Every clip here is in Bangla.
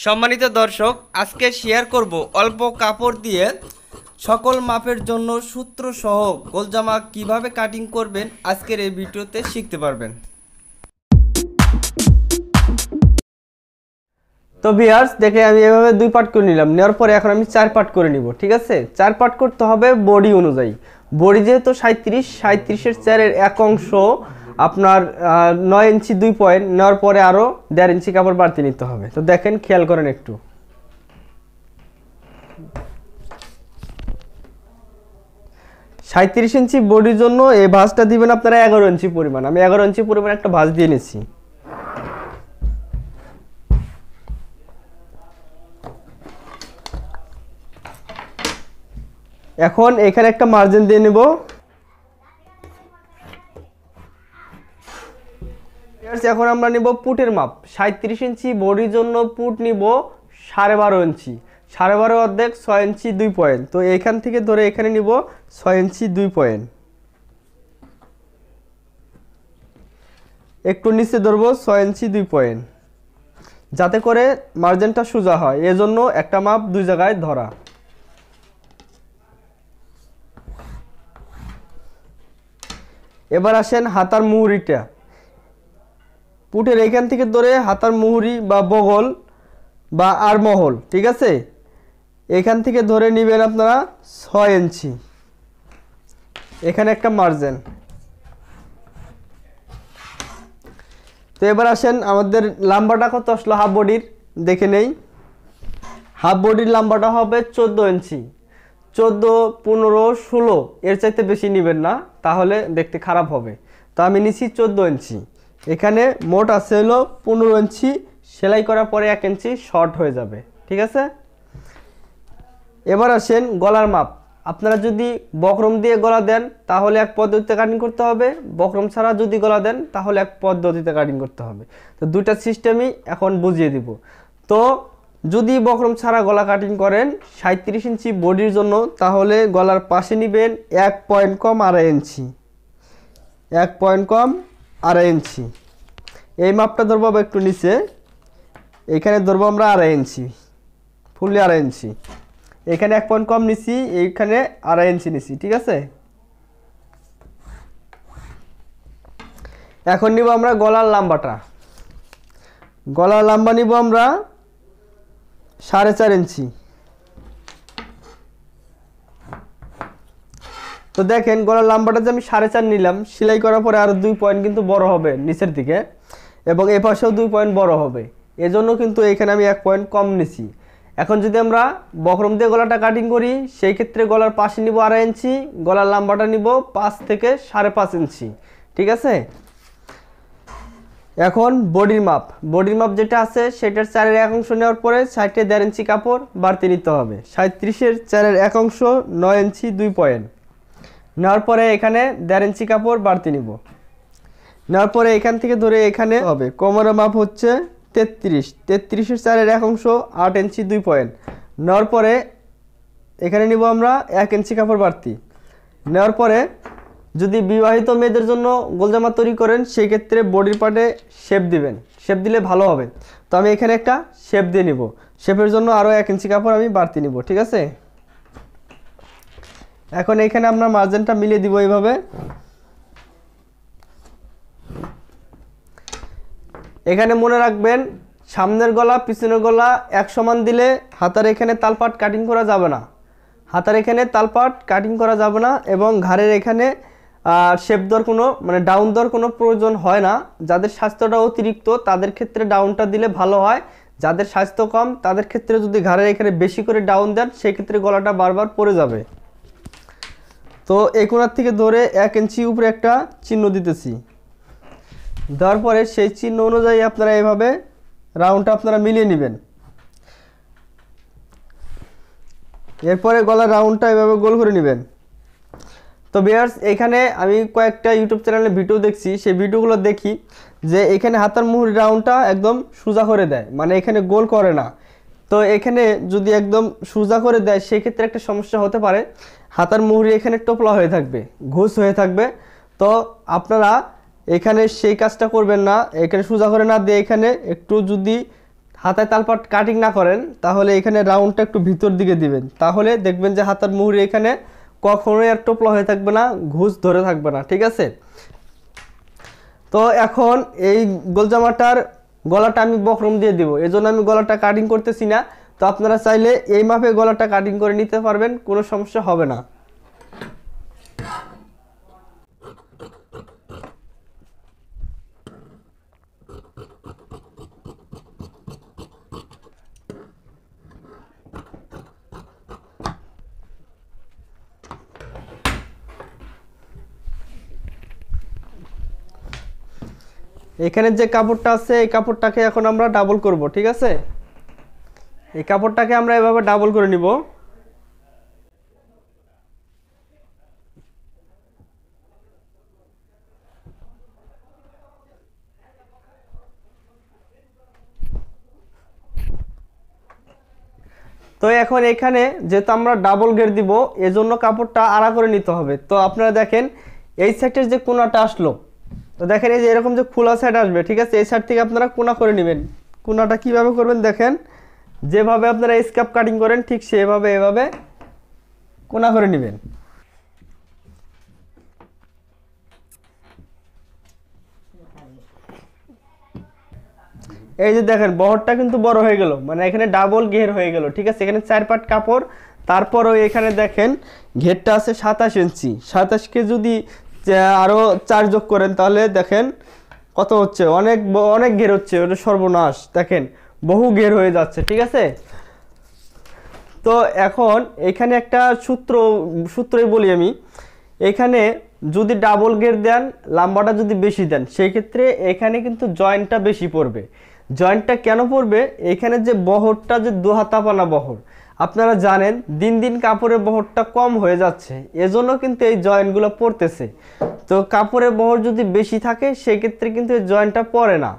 সম্মানিত দর্শক, আজকে শেয়ার করব অল্প কাপড় দিয়ে সকল মাপের জন্য সূত্র সহ গোলজামা কিভাবে কাটিং করবেন আজকের এই ভিডিওতে শিখতে পারবেন। তো ভিউয়ার্স দেখে আমি এভাবে দুই পার্ট করে নিলাম, নেওয়ার পরে এখন আমি চার পার্ট করে নিব। ঠিক আছে, চার পার্ট করতে হবে বডি অনুযায়ী। বডি যেহেতু 37-37-এর চারের এক অংশ আপনার 9 ইঞ্চি 2 পয়েন্ট নেওয়ার পরে আরও 1.5 ইঞ্চি কাপড় বাড়তি নিতে হবে। তো দেখেন, খেয়াল করেন একটু। 37 ইঞ্চি বডির জন্য এই ভাঁজটা দিবেন আপনারা 11 ইঞ্চি পরিমাণ। আমি 11 ইঞ্চি পরিমাণ একটা ভাঁজ দিয়ে নিচ্ছি। এখন এখানে একটা মার্জিন দিয়ে নেব। এখন আমরা নিব পুটের মাপ। 37 ইঞ্চি বডির জন্য পুট নিব 12.5 ইঞ্চি, 12.5 অর্ধেক 6 ইঞ্চি 2 পয়েন্ট। তো এখান থেকে ধরে এখানে নিব 6 ইঞ্চি 2 পয়েন্ট। একটু নিচে ধরবো 6 ইঞ্চি 2 পয়েন্ট, যাতে করে মার্জিনটা সোজা হয়, এজন্য একটা মাপ দুই জায়গায় ধরা। এবার আসেন হাতার মুহুরিটা। পুটের এখান থেকে ধরে হাতার মুহুরি বা বগল বা আরমহল, ঠিক আছে, এখান থেকে ধরে নেবেন আপনারা 6 ইঞ্চি। এখানে একটা মার্জিন। তো এবার আসেন আমাদের লম্বাটা কত আসলো হাফ বডির, দেখে নেই। হাফ বডির লম্বাটা হবে 14 ইঞ্চি। 14, 15, 16 এর চাইতে বেশি নেবেন না, তাহলে দেখতে খারাপ হবে। তো আমি নিচ্ছি 14 ইঞ্চি। এখানে মোট আছে হলো 15 ইঞ্চি, সেলাই করার পরে 1 ইঞ্চি শর্ট হয়ে যাবে। ঠিক আছে, এবার আসেন গলার মাপ। আপনারা যদি বক্রম দিয়ে গলা দেন তাহলে এক পদ্ধতিতে কাটিং করতে হবে, বক্রম ছাড়া যদি গলা দেন তাহলে এক পদ্ধতিতে কাটিং করতে হবে। তো দুইটা সিস্টেমই এখন বুঝিয়ে দিব। তো যদি বক্রম ছাড়া গলা কাটিং করেন 37 ইঞ্চি বডির জন্য, তাহলে গলার পাশে নেবেন 1 পয়েন্ট কম 2.5 ইঞ্চি, 1 পয়েন্ট কম 2.5 ইঞ্চি। এই মাপটা ধরবো একটু নিচে, এখানে ধরবো আমরা 2.5 ইঞ্চি, ফুললি 2.5 ইঞ্চি। এখানে 1 পয়েন্ট কম নিছি, এইখানে 2.5 ইঞ্চি নিছি। ঠিক আছে, এখন নিব আমরা গলার লম্বাটা। গলার লম্বা নিব আমরা 4.5 ইঞ্চি। তো দেখেন গলার লম্বাটা যে আমি 4.5 নিলাম, সেলাই করার পরে আরো 2 পয়েন্ট কিন্তু বড় হবে নিচের দিকে, এবং এই পাশেও 2 পয়েন্ট বড় হবে, এজন্য কিন্তু এখানে আমি 1 পয়েন্ট কম নিছি। এখন যদি আমরা বক্রম দিয়ে গলাটা কাটিং করি, সেই ক্ষেত্রে গলার পাশে নিব 2.5 ইঞ্চি, গলার লম্বাটা নিব 5 থেকে 5.5 ইঞ্চি। ঠিক আছে, এখন বডির মাপ। বডির মাপ যেটা আছে সেটার 4-এর 1 অংশ নেওয়ার পরে সাইডে 1.5 ইঞ্চি কাপড় বাড়তি নিতে হবে। 37-এর 4-এর 1 অংশ 9 ইঞ্চি 2 পয়েন্ট নেওয়ার পরে এখানে 1.5 ইঞ্চি কাপড় বাড়তি নিব। নেওয়ার পরে এখান থেকে ধরে এখানে হবে কোমরের মাপ হচ্ছে 33-এর 4-এর 1 অংশ 8 ইঞ্চি 2 পয়েন্ট নেওয়ার পরে এখানে নিব আমরা 1 ইঞ্চি কাপড় বাড়তি। নেওয়ার পরে যদি বিবাহিত মেয়েদের জন্য গোলজামা তৈরি করেন, সেই ক্ষেত্রে বডির পার্টে শেপ দিবেন, শেপ দিলে ভালো হবে। তো আমি এখানে একটা শেপ দিয়ে নিব, শেপের জন্য আরও 1 ইঞ্চি কাপড় আমি বাড়তি নিব। ঠিক আছে, এখন এখানে আমরা মার্জিনটা মিলিয়ে দিব এইভাবে। এখানে মনে রাখবেন, সামনের গলা পিছনের গলা এক সমান দিলে হাতার এখানে তালপাট কাটিং করা যাবে না, হাতার এখানে তালপাট কাটিং করা যাবে না, এবং ঘাড়ের এখানে শেপ দেওয়ার কোনো মানে ডাউন দেওয়ার কোনো প্রয়োজন হয় না। যাদের স্বাস্থ্যটা অতিরিক্ত তাদের ক্ষেত্রে ডাউনটা দিলে ভালো হয়, যাদের স্বাস্থ্য কম তাদের ক্ষেত্রে যদি ঘাড়ের এখানে বেশি করে ডাউন দেন, সেই ক্ষেত্রে গলাটা বারবার পড়ে যাবে। তো এই কোণার থেকে ধরে 1 ইঞ্চি উপরে একটা চিহ্ন দিতেছি, দেওয়ার পরে সেই চিহ্ন অনুযায়ী আপনারা এইভাবে রাউন্ডটা আপনারা মিলিয়ে নেবেন। এরপরে গলার রাউন্ডটা এভাবে গোল করে নেবেন। তো ভিউয়ার্স, এখানে আমি কয়েকটা ইউটিউব চ্যানেলে ভিডিও দেখছি, সেই ভিডিওগুলো দেখি যে এখানে হাতার মুহুরি রাউন্ডটা একদম সোজা করে দেয়, মানে এখানে গোল করে না। তো এখানে যদি একদম সোজা করে দেয়, সেক্ষেত্রে একটা সমস্যা হতে পারে, হাতার মুহুরি এখানে টোপলা হয়ে থাকবে, ঘুষ হয়ে থাকবে। তো আপনারা এখানে সেই কাজটা করবেন না, এখানে সোজা করে না দিয়ে এখানে একটু যদি হাতায় তালপাট কাটিং না করেন তাহলে এখানে রাউন্ডটা একটু ভিতর দিকে দিবেন, তাহলে দেখবেন যে হাতার মুহুরি এখানে কখনোই আর টোপলা হয়ে থাকবে না, ঘুষ ধরে থাকবে না, ঠিক আছে। তো এখন এই গোল জামাটার গলাটা আমি বক্রম দিয়ে দিব, এজন্য আমি গলাটা কাটিং করতেছি না। তো আপনারা চাইলে এই মাপে গলাটা কাটিং করে নিতে পারবেন, কোনো সমস্যা হবে না। এখানে যে কাপড়টা আছে এই কাপড়টাকে এখন আমরা ডাবল করব, ঠিক আছে। এই কাপড়টাকে আমরা এভাবে ডাবল করে নিব। তো এখন এখানে যেহেতু আমরা ডাবল ঘের দিব এজন্য কাপড়টা আড়া করে নিতে হবে। তো আপনারা দেখেন এই সাইডের যে কোণাটা আসলো, তো দেখেন এই যে এরকম যে খোলা সাইড আসবে, ঠিক আছে, এই সাইড থেকে আপনারা কোণা করে নেবেন। কোণাটা কিভাবে করবেন দেখেন, যেভাবে আপনারা স্কার্ফ কাটিং করেন ঠিক সেভাবে এভাবে কোণা করে নেবেন। এই যে দেখেন বহরটা কিন্তু বড় হয়ে গেল, মানে এখানে ডাবল ঘের হয়ে গেল, ঠিক আছে। এখানে 4 পাট কাপড়, তারপরও এখানে দেখেন ঘেরটা আছে 27 ইঞ্চি। 27কে যদি আরো 4 যোগ করেন তাহলে দেখেন কত হচ্ছে, অনেক অনেক ঘের হচ্ছে, ওটা সর্বনাশ, দেখেন বহু ঘের হয়ে যাচ্ছে, ঠিক আছে। তো এখন এখানে একটা সূত্রই বলি আমি, এখানে যদি ডাবল ঘের দেন, লম্বাটা যদি বেশি দেন, সেই ক্ষেত্রে এখানে কিন্তু জয়েন্টটা বেশি পড়বে। জয়েন্টটা কেন পড়বে, এখানে যে বহরটা যে দোহাতাপানা বহর, আপনারা জানেন দিন দিন কাপড়ের বহরটা কম হয়ে যাচ্ছে, এজন্য কিন্তু এই জয়েন্টগুলো পড়তেছে। তো কাপড়ের বহর যদি বেশি থাকে সেই ক্ষেত্রে কিন্তু এই জয়েন্টটা পড়ে না,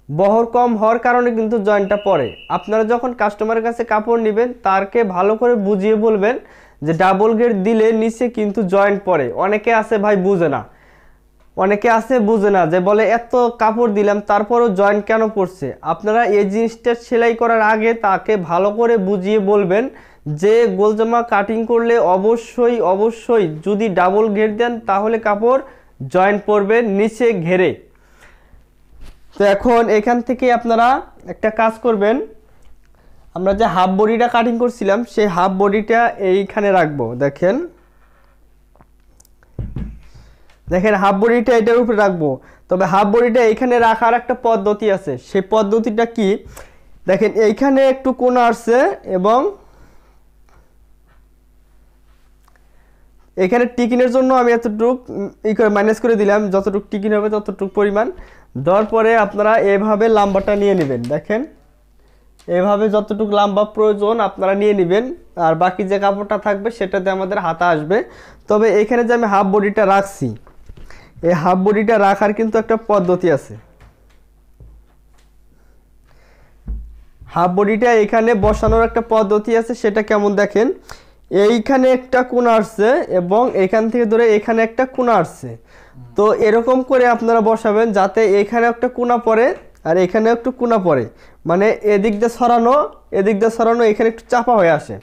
বহর কম হওয়ার কারণে কিন্তু জয়েন্টটা পড়ে। আপনারা যখন কাস্টমারের কাছে কাপড় নেবেন তারকে ভালো করে বুঝিয়ে বলবেন যে ডাবল ঘের দিলে নিচে কিন্তু জয়েন্ট পড়ে। অনেকে আছে ভাই বুঝে না, অনেকে আছে বুঝে না, যে বলে এত কাপড় দিলাম তারপরও জয়েন্ট কেন পড়ছে। আপনারা এই জিনিসটা সেলাই করার আগে তাকে ভালো করে বুঝিয়ে বলবেন যে গোলজামা কাটিং করলে অবশ্যই অবশ্যই যদি ডাবল ঘের দেন তাহলে কাপড় জয়েন্ট পড়বে নিচে ঘেরে। তো এখন এখান থেকে আপনারা একটা কাজ করবেন, আমরা যে হাফ বডিটা কাটিং করছিলাম সেই হাফ বডিটা এইখানে রাখবো। দেখেন দেখেন হাফ বডিটা এটার উপরে রাখবো, তবে হাফ বডিটা এখানে রাখার একটা পদ্ধতি আছে। সেই পদ্ধতিটা কি দেখেন, এইখানে একটু কোণা আসছে এবং এখানে টিকিনের জন্য আমি এতটুক মাইনাস করে দিলাম, যতটুকু টিকিন হবে ততটুকু পরিমাণ দেওয়ার পরে আপনারা এভাবে লম্বাটা নিয়ে নেবেন। দেখেন এভাবে যতটুকু লম্বা প্রয়োজন আপনারা নিয়ে নেবেন, আর বাকি যে কাপড়টা থাকবে সেটাতে আমাদের হাতা আসবে। তবে এখানে যে আমি হাফ বডিটা রাখছি, এই হাফ বডিটা রাখার কিন্তু একটা পদ্ধতি আছে। হাফ বডিটা এখানে বসানোর একটা পদ্ধতি আছে, সেটা কেমন দেখেন, এইখানে একটা কোণা আসছে এবং এখান থেকে ধরে এখানে একটা কোণা আসছে। তো এরকম করে আপনারা বসাবেন যাতে এখানে একটা কোণা পড়ে আর এখানে একটু কোণা পড়ে, মানে এদিক দিয়ে সরানো এদিক দিয়ে সরানো, এখানে একটু চাপা হয়ে আসে।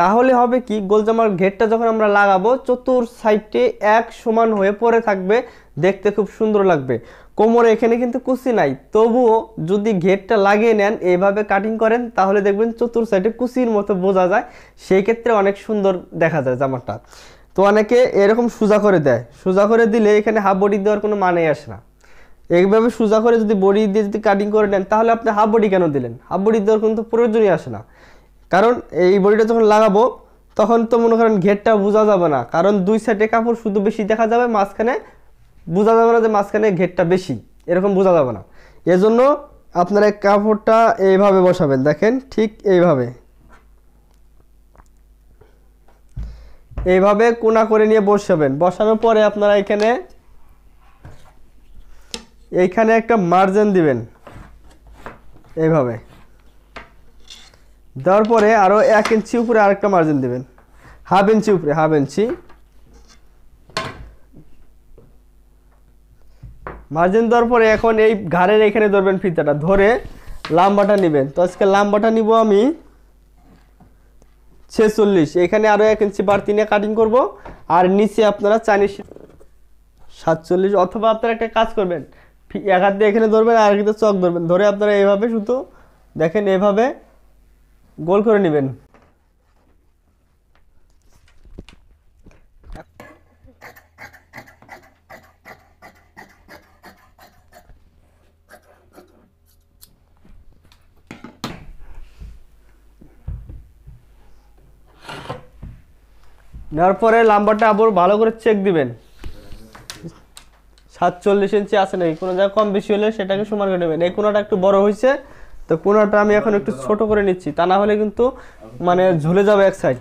তাহলে হবে কি, গোলজামার ঘেরটা যখন আমরা লাগাবো চতুর সাইডে এক সমান হয়ে পড়ে থাকবে, দেখতে খুব সুন্দর লাগবে। কোমরে এখানে কিন্তু কুচি নাই, তবুও যদি ঘেরটা লাগিয়ে নেন এইভাবে কাটিং করেন তাহলে দেখবেন চতুর সাইডে কুচির মতো বোঝা যায়, সেই ক্ষেত্রে অনেক সুন্দর দেখা যায় জামাটা। তো অনেকে এরকম সোজা করে দেয়, সোজা করে দিলে এখানে হাফ বডি দেওয়ার কোনো মানেই আসে না। এইভাবে সোজা করে যদি বডি দিয়ে যদি কাটিং করে নেন তাহলে আপনি হাফ বডি কেন দিলেন, হাফ বডি দেওয়ার কিন্তু প্রয়োজনই আসে না। কারণ এই বডিটা যখন লাগাবো তখন তো মনে করেন ঘেরটা বোঝা যাবে না, কারণ দুই সাইডে কাপড় শুধু বেশি দেখা যাবে, মাঝখানে বোঝা যাবে না যে মাঝখানে ঘেরটা বেশি, এরকম বোঝা যাবে না। এজন্য আপনারা কাপড়টা এইভাবে বসাবেন, দেখেন ঠিক এইভাবে এইভাবে কোণা করে নিয়ে বসাবেন। বসানোর পরে আপনারা এইখানে একটা মার্জিন দিবেন, এইভাবে দেওয়ার পরে আরো 1 ইঞ্চি উপরে আরেকটা মার্জিন দিবেন, হাফ ইঞ্চি উপরে, হাফ ইঞ্চি মার্জিন দেওয়ার পরে এখন এই ঘাড়ের এখানে ধরবেন ফিতাটা, ধরে লম্বাটা নেবেন। তো আজকে লম্বাটা নিব আমি 46, এখানে আরও 1 ইঞ্চি বাড়তি নিয়ে কাটিং করব। আর নিচে আপনারা চাইনিজ 47, অথবা আপনারা একটা কাজ করবেন, এক হাত দিয়ে এখানে ধরবেন আর কিন্তু চক ধরবেন, ধরে আপনারা এইভাবে শুধু দেখেন এইভাবে গোল করে নেবেন। নেওয়ার পরে লম্বাটা আবার ভালো করে চেক দিবেন, 47 ইঞ্চি আছে নাকি, কোনো জায়গায় কম বেশি হলে সেটাকে সমান করে নেবেন। এই কোণাটা একটু বড় হয়েছে, তো কোণাটা আমি এখন একটু ছোট করে নিচ্ছি, তা না হলে কিন্তু মানে ঝুলে যাবে এক সাইড।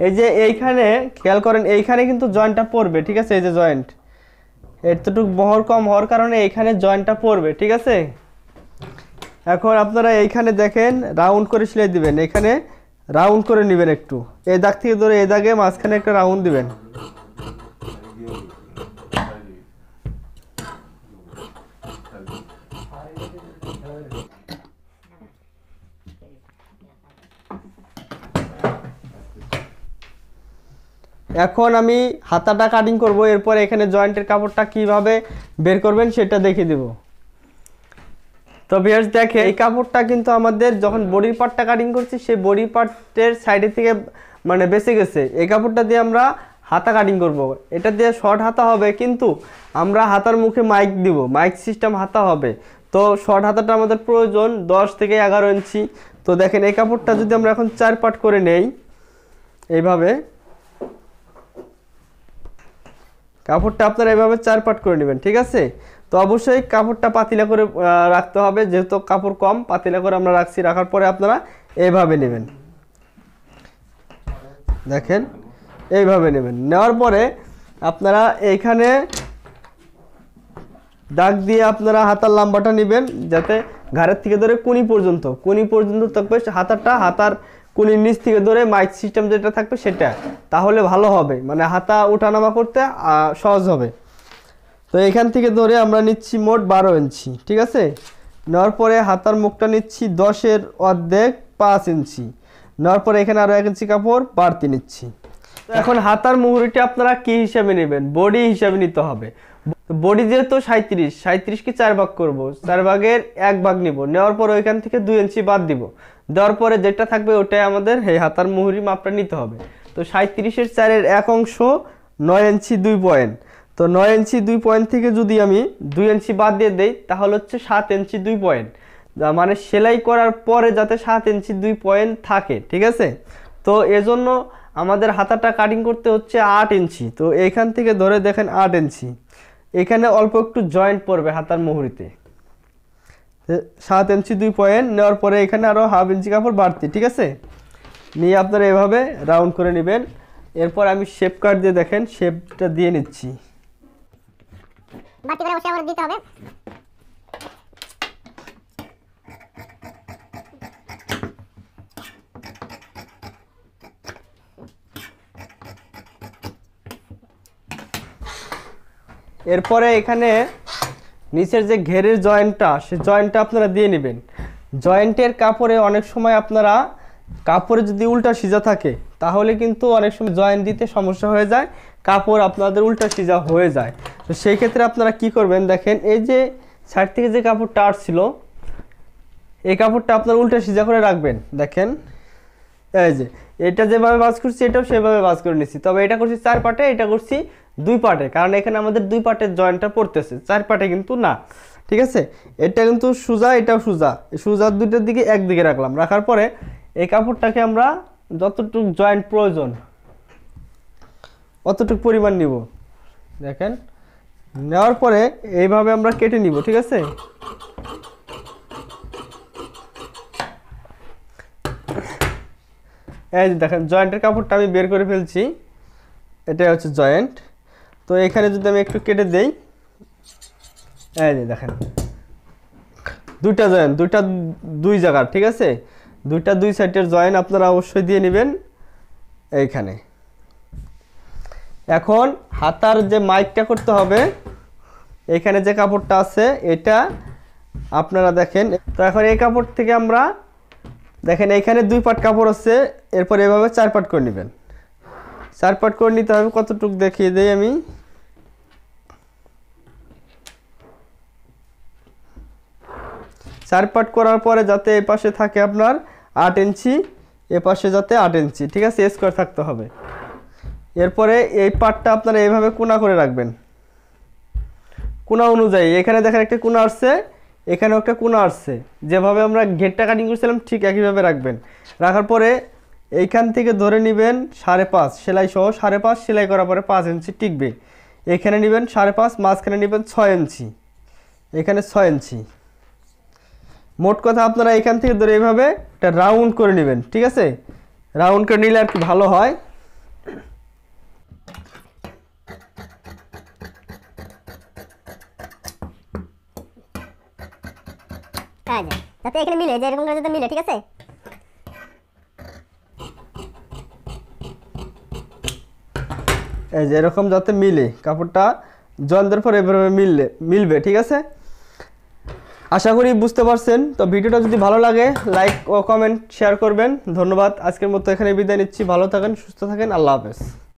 এই যে এইখানে খেয়াল করেন, এইখানে কিন্তু জয়েন্টটা পড়বে, ঠিক আছে? এই যে জয়েন্ট এতটুকু বহর কম হওয়ার কারণে এইখানে জয়েন্টটা পড়বে, ঠিক আছে? এখন আপনারা এইখানে দেখেন রাউন্ড করে সেলাই দিবেন, এখানে রাউন্ড করে নেবেন একটু, এই দাগ থেকে ধরে এই দাগে মাঝখানে একটা রাউন্ড দিবেন। এখন আমি হাতাটা কাটিং করব, এরপর এখানে জয়েন্টের কাপড়টা কিভাবে বের করবেন সেটা দেখিয়ে দেব। তো ভিউয়ার্স দেখেন, এই কাপড়টা কিন্তু আমাদের যখন বডির পার্টটা কাটিং করছি সেই বডি পার্টের সাইডে থেকে মানে বেঁচে গেছে, এই কাপড়টা দিয়ে আমরা হাতা কাটিং করব। এটা দিয়ে শর্ট হাতা হবে, কিন্তু আমরা হাতার মুখে মাইক দিব, মাইক সিস্টেম হাতা হবে। তো শর্ট হাতাটা আমাদের প্রয়োজন 10 থেকে 11 ইঞ্চি। তো দেখেন এই কাপড়টা যদি আমরা এখন 4 পার্ট করে নেই, এইভাবে কাপড়টা আপনারা এভাবে 4 পার্ট করে নেবেন, ঠিক আছে? তো অবশ্যই কাপড়টা পাতলা করে রাখতে হবে, যেহেতু কাপড় কম, পাতলা করে আমরা রাখছি। রাখার পরে আপনারা এইভাবে নেবেন, দেখেন এইভাবে নেবেন। নেওয়ার পরে আপনারা এইখানে দাগ দিয়ে আপনারা হাতার লম্বাটা নেবেন, যাতে ঘাড়ের থেকে ধরে কুনি পর্যন্ত থাকবে হাতাটা, হাতার কুনির নিচ থেকে ধরে মাইক সিস্টেম যেটা থাকবে সেটা, তাহলে ভালো হবে, মানে হাতা ওঠানামা করতে সহজ হবে। তো এখান থেকে ধরে আমরা নিচ্ছি মোট 12 ইঞ্চি, ঠিক আছে? নেওয়ার পরে হাতার মুখটা নিচ্ছি 10-এর অর্ধেক 5 ইঞ্চি। নেওয়ার পরে এখানে আরও 1 ইঞ্চি কাপড় বাড়তি নিচ্ছি। তো এখন হাতার মুহুরিটা আপনারা কি হিসাবে নেবেন? বডি হিসাবে নিতে হবে। বডি যেহেতু 37কে 4 ভাগ করব, 4 ভাগের 1 ভাগ নিব। নেওয়ার পর ওইখান থেকে 2 ইঞ্চি বাদ দিব, দেওয়ার পরে যেটা থাকবে ওটাই আমাদের এই হাতার মুহুরি মাপটা নিতে হবে। তো 37-এর 4-এর 1 অংশ 9 ইঞ্চি 2 পয়েন্ট। তো 9 ইঞ্চি 2 পয়েন্ট থেকে যদি আমি 2 ইঞ্চি বাদ দিয়ে দেই, তাহলে হচ্ছে 7 ইঞ্চি 2 পয়েন্ট, মানে সেলাই করার পরে যাতে 7 ইঞ্চি 2 পয়েন্ট থাকে, ঠিক আছে? তো এজন্য আমাদের হাতাটা কাটিং করতে হচ্ছে 8 ইঞ্চি। তো এইখান থেকে ধরে দেখেন 8 ইঞ্চি, এখানে অল্প একটু জয়েন্ট পড়বে হাতার মুহুরিতে, 7 ইঞ্চি 2 পয়েন্ট। নেওয়ার পরে এখানে আরও হাফ ইঞ্চি কাপড় বাড়তি, ঠিক আছে? নিয়ে আপনারা এভাবে রাউন্ড করে নেবেন। এরপর আমি শেপ কাট দিয়ে দেখেন শেপটা দিয়ে নিচ্ছি। বাড়তি করে অবশ্যই দিতে হবে। এরপরে এখানে নিচের যে ঘেরের জয়েন্টটা, সেই জয়েন্টটা আপনারা দিয়ে নেবেন। জয়েন্টের কাপড়ে অনেক সময় আপনারা কাপড়ে যদি উল্টা সিজা থাকে, তাহলে কিন্তু অনেক সময় জয়েন্ট দিতে সমস্যা হয়ে যায়, কাপড় আপনাদের উল্টা সিজা হয়ে যায়। তো সেই ক্ষেত্রে আপনারা কি করবেন, দেখেন এই যে সাইড থেকে যে কাপড়টা আসছিল, এই কাপড়টা আপনার উল্টা সিজা করে রাখবেন। দেখেন এই যে এটা যেভাবে বাজ করছি এটাও সেভাবে বাজ করে নিচ্ছি, তবে এটা করছি 4 পার্টে, এটা করছি 2 পার্টে, কারণ এখানে আমাদের 2 পার্টের জয়েন্টটা পড়তেছে, 4 পার্টে কিন্তু না, ঠিক আছে? এটা কিন্তু সোজা, এটাও সোজা, সোজার দুইটার দিকে একদিকে রাখলাম। রাখার পরে এই কাপড়টাকে আমরা যতটুকু জয়েন্ট প্রয়োজন অতটুকু পরিমাণ নিব, দেখেন। নেওয়ার পরে এইভাবে আমরা কেটে নিব, ঠিক আছে? এই যে দেখেন জয়েন্টের কাপড়টা আমি বের করে ফেলছি, এটাই হচ্ছে জয়েন্ট। তো এখানে যদি আমি একটু কেটে দেই, এই যে দেখেন দুইটা জয়েন্ট, দুইটা 2 জায়গার, ঠিক আছে? দুইটা 2 সাইডের জয়েন্ট আপনারা অবশ্যই দিয়ে নেবেন এইখানে। এখন হাতার যে মাইকটা করতে হবে, এখানে যে কাপড়টা আছে এটা আপনারা দেখেন। তো এখন এই কাপড় থেকে আমরা দেখেন এখানে 2 পাট কাপড় আছে, এরপর এভাবে 4 পাট করে নেবেন। 4 পাট করে নিতে হবে, কতটুকু দেখিয়ে দেই আমি। চার পাট করার পরে যাতে এই পাশে থাকে আপনার 8 ইঞ্চি, এ পাশে যাতে 8 ইঞ্চি, ঠিক আছে, স্কোয়ার থাকতে হবে। এরপরে এই পাটটা আপনারা এইভাবে কোনা করে রাখবেন, কোনা অনুযায়ী। এখানে দেখেন একটা কোনা আসছে, এখানেও একটা কোনা আসছে, যেভাবে আমরা ঘেরটা কাটিং করছিলাম ঠিক একইভাবে রাখবেন। রাখার পরে এইখান থেকে ধরে নেবেন 5.5 সেলাই সহ, 5.5 সেলাই করার পরে 5 ইঞ্চি টিকবে। এখানে নেবেন 5.5, মাঝখানে নেবেন 6 ইঞ্চি, এখানে 6 ইঞ্চি। মোট কথা আপনারা এখান থেকে ধরে এইভাবে একটা রাউন্ড করে নেবেন, ঠিক আছে। রাউন্ড করে নিলে আর কি ভালো হয়। যাতে এখানে মিলে, যে এরকম করে যাতে মিলে, ঠিক আছে। এই যে এরকম যাতে মিলে, কাপড়টা জয়েন দেওয়ার পর এভাবে মিলবে, ঠিক আছে। আশা করি বুঝতে পারছেন। তো ভিডিওটা যদি ভালো লাগে লাইক ও কমেন্ট শেয়ার করবেন। ধন্যবাদ। আজকের মতো এখানে বিদায় নিচ্ছি। ভালো থাকেন, সুস্থ থাকেন, আল্লাহ হাফেজ।